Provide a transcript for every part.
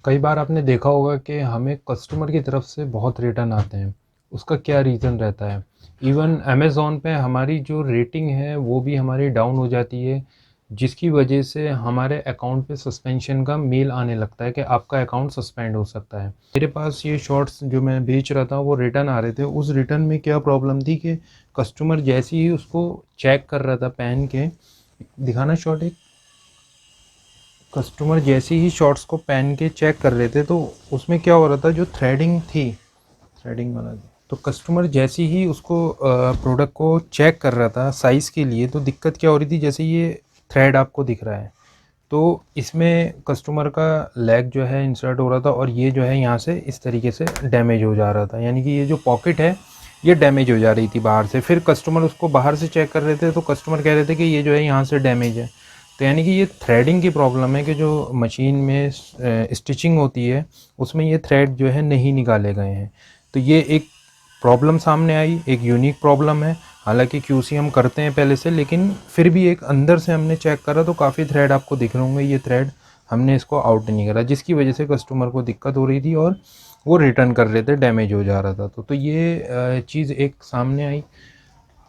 कई बार आपने देखा होगा कि हमें कस्टमर की तरफ से बहुत रिटर्न आते हैं। उसका क्या रीज़न रहता है? इवन अमेज़न पे हमारी जो रेटिंग है वो भी हमारी डाउन हो जाती है, जिसकी वजह से हमारे अकाउंट पे सस्पेंशन का मेल आने लगता है कि आपका अकाउंट सस्पेंड हो सकता है। मेरे पास ये शॉर्ट्स जो मैं बेच रहा था वो रिटर्न आ रहे थे। उस रिटर्न में क्या प्रॉब्लम थी कि कस्टमर जैसे ही उसको चेक कर रहा था पहन के, दिखाना शॉर्ट एक, कस्टमर जैसे ही शॉर्ट्स को पहन के चेक कर रहे थे तो उसमें क्या हो रहा था, जो थ्रेडिंग थी, थ्रेडिंग वाला थी, तो कस्टमर जैसे ही उसको प्रोडक्ट को चेक कर रहा था साइज़ के लिए, तो दिक्कत क्या हो रही थी, जैसे ये थ्रेड आपको दिख रहा है तो इसमें कस्टमर का लेग जो है इंसर्ट हो रहा था और ये जो है यहाँ से इस तरीके से डैमेज हो जा रहा था, यानी कि ये जो पॉकेट है ये डैमेज हो जा रही थी बाहर से। फिर कस्टमर उसको बाहर से चेक कर रहे थे तो कस्टमर कह रहे थे कि ये जो है यहाँ से डैमेज है। तो यानी कि ये थ्रेडिंग की प्रॉब्लम है कि जो मशीन में स्टिचिंग होती है उसमें ये थ्रेड जो है नहीं निकाले गए हैं। तो ये एक प्रॉब्लम सामने आई, एक यूनिक प्रॉब्लम है। हालांकि क्यूसी हम करते हैं पहले से, लेकिन फिर भी एक अंदर से हमने चेक करा तो काफ़ी थ्रेड आपको दिख रहे होंगे, ये थ्रेड हमने इसको आउट नहीं करा, जिसकी वजह से कस्टमर को दिक्कत हो रही थी और वो रिटर्न कर रहे थे, डैमेज हो जा रहा था। तो ये चीज़ एक सामने आई,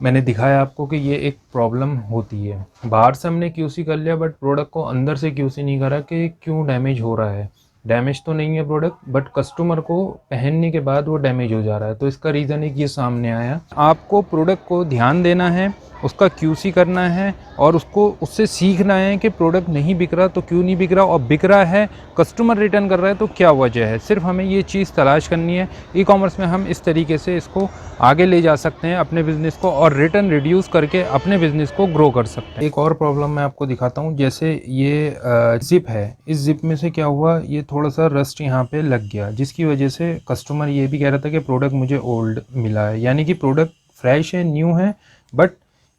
मैंने दिखाया आपको कि ये एक प्रॉब्लम होती है। बाहर से हमने क्यूसी कर लिया बट प्रोडक्ट को अंदर से क्यूसी नहीं करा कि क्यों डैमेज हो रहा है। डैमेज तो नहीं है प्रोडक्ट, बट कस्टमर को पहनने के बाद वो डैमेज हो जा रहा है, तो इसका रीज़न एक ये सामने आया। आपको प्रोडक्ट को ध्यान देना है, उसका क्यूसी करना है और उसको उससे सीखना है कि प्रोडक्ट नहीं बिक रहा तो क्यों नहीं बिक रहा, और बिक रहा है, कस्टमर रिटर्न कर रहा है तो क्या वजह है। सिर्फ हमें ये चीज़ तलाश करनी है। ई कॉमर्स में हम इस तरीके से इसको आगे ले जा सकते हैं अपने बिज़नेस को, और रिटर्न रिड्यूस करके अपने बिज़नेस को ग्रो कर सकते हैं। एक और प्रॉब्लम मैं आपको दिखाता हूँ। जैसे ये ज़िप है, इस ज़िप में से क्या हुआ, ये थोड़ा सा रस्ट यहाँ पे लग गया, जिसकी वजह से कस्टमर ये भी कह रहा था कि प्रोडक्ट मुझे ओल्ड मिला है, यानी कि प्रोडक्ट फ्रेश है, न्यू है, बट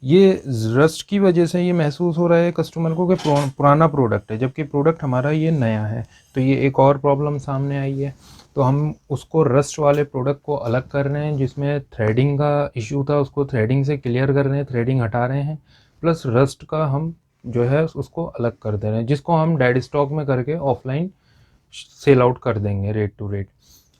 ये रस्ट की वजह से ये महसूस हो रहा है कस्टमर को कि पुराना प्रोडक्ट है, जबकि प्रोडक्ट हमारा ये नया है। तो ये एक और प्रॉब्लम सामने आई है। तो हम उसको रस्ट वाले प्रोडक्ट को अलग कर रहे हैं, जिसमें थ्रेडिंग का इशू था उसको थ्रेडिंग से क्लियर कर रहे हैं, थ्रेडिंग हटा रहे हैं, प्लस रस्ट का हम जो है उसको अलग कर दे रहे हैं, जिसको हम डेड स्टॉक में करके ऑफलाइन सेल आउट कर देंगे रेट टू रेट।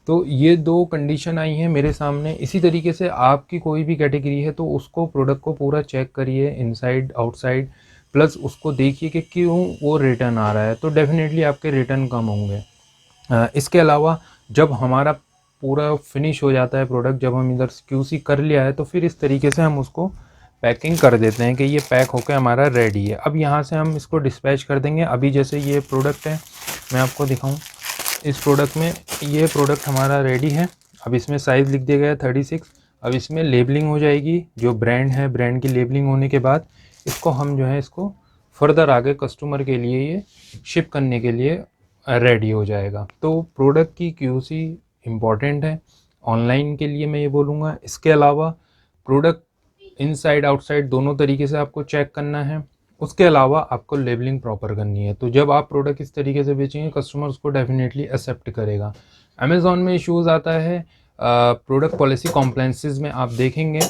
तो ये दो कंडीशन आई हैं मेरे सामने। इसी तरीके से आपकी कोई भी कैटेगरी है तो उसको प्रोडक्ट को पूरा चेक करिए, इनसाइड आउटसाइड, प्लस उसको देखिए कि क्यों वो रिटर्न आ रहा है, तो डेफिनेटली आपके रिटर्न कम होंगे। इसके अलावा जब हमारा पूरा फिनिश हो जाता है प्रोडक्ट, जब हम इधर क्यूसी कर लिया है, तो फिर इस तरीके से हम उसको पैकिंग कर देते हैं कि ये पैक होकर हमारा रेडी है। अब यहाँ से हम इसको डिस्पैच कर देंगे। अभी जैसे ये प्रोडक्ट है, मैं आपको दिखाऊं, इस प्रोडक्ट में ये प्रोडक्ट हमारा रेडी है। अब इसमें साइज़ लिख दिया गया है 36। अब इसमें लेबलिंग हो जाएगी, जो ब्रांड है, ब्रांड की लेबलिंग होने के बाद इसको हम जो है इसको फर्दर आगे कस्टमर के लिए ये शिप करने के लिए रेडी हो जाएगा। तो प्रोडक्ट की क्यूसी इम्पॉर्टेंट है ऑनलाइन के लिए, मैं ये बोलूँगा। इसके अलावा प्रोडक्ट इनसाइड आउटसाइड दोनों तरीके से आपको चेक करना है। उसके अलावा आपको लेबलिंग प्रॉपर करनी है। तो जब आप प्रोडक्ट इस तरीके से बेचेंगे, कस्टमर उसको डेफिनेटली एक्सेप्ट करेगा। अमेज़ॉन में इश्यूज़ आता है प्रोडक्ट पॉलिसी कॉम्प्लाइंसेस में, आप देखेंगे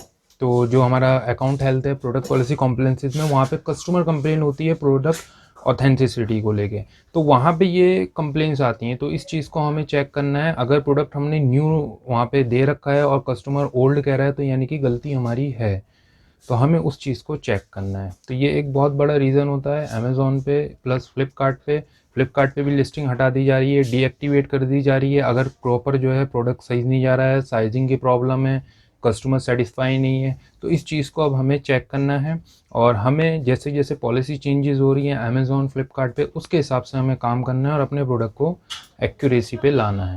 तो जो हमारा अकाउंट हेल्थ है, प्रोडक्ट पॉलिसी कॉम्प्लाइंसेस में, वहाँ पे कस्टमर कंप्लेन होती है प्रोडक्ट ऑथेंटिसिटी को लेके, तो वहाँ पे ये कंप्लेंट्स आती हैं। तो इस चीज़ को हमें चेक करना है। अगर प्रोडक्ट हमने न्यू वहाँ पे दे रखा है और कस्टमर ओल्ड कह रहा है, तो यानी कि गलती हमारी है, तो हमें उस चीज़ को चेक करना है। तो ये एक बहुत बड़ा रीज़न होता है अमेज़ॉन पे प्लस फ्लिपकार्ट पे। फ्लिपकार्ट पे भी लिस्टिंग हटा दी जा रही है, डीएक्टिवेट कर दी जा रही है, अगर प्रॉपर जो है प्रोडक्ट सही नहीं जा रहा है, साइजिंग की प्रॉब्लम है, कस्टमर सेटिस्फाई नहीं है। तो इस चीज़ को अब हमें चेक करना है, और हमें जैसे जैसे पॉलिसी चेंजेस हो रही हैं अमेज़ॉन फ्लिपकार्ट पे, उसके हिसाब से हमें काम करना है और अपने प्रोडक्ट को एक्यूरेसी पे लाना है।